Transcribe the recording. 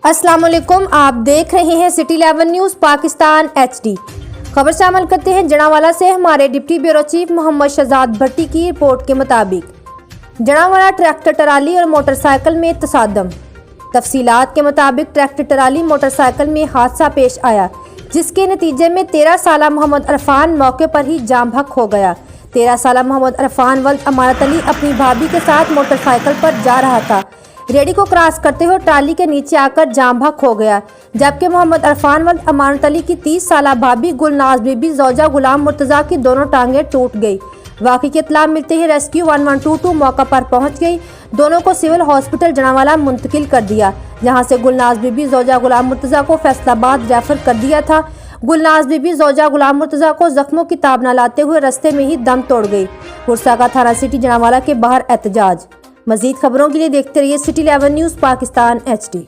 अस्सलाम वालेकुम, आप देख रहे हैं सिटी 11 न्यूज़ पाकिस्तान HD। खबर शामिल करते हैं जनावाला से हमारे deputy bureau chief Mohammad Shahzad Bhatti की रिपोर्ट के मुताबिक जनावाला ट्रैक्टर ट्राली और मोटरसाइकिल में तसादम। तफसीलात के मुताबिक ट्रैक्टर ट्राली मोटरसाइकिल में हादसा पेश आया, जिसके नतीजे में 13 साला मोहम्मद अरफान मौके पर ही जाम बहक हो गया। 13 साला मोहम्मद अरफान वल्द अमानत अली अपनी भाभी के साथ मोटरसाइकिल पर जा रहा था। रेडी को क्रॉस करते हुए ट्राली के नीचे आकर जाम बहक हो गया, जबकि मोहम्मद अरफान वल्द अमानत अली की 30 साला भाभी गुलनाज बीबी जोजा गुलाम मुर्तजा की दोनों टांगें टूट गई। वाक़ई की इत्तला मिलते ही रेस्क्यू 1122 मौका पर पहुंच गई। दोनों को सिविल हॉस्पिटल जनावाला मुंतकिल कर दिया, जहां से गुलनाज बीबी जोजा गुलाम मुर्तजा को फैसलाबाद रेफर कर दिया था। गुलनाज बीबी जोजा गुलाम मुर्तजा को जख्मों की ताब न लाते हुए रस्ते में ही दम तोड़ गई। गुरसाका थाना सिटी जनावाला के बाहर एहतजाज। मजीद खबरों के लिए देखते रहिए सिटी 11 न्यूज़ पाकिस्तान HD।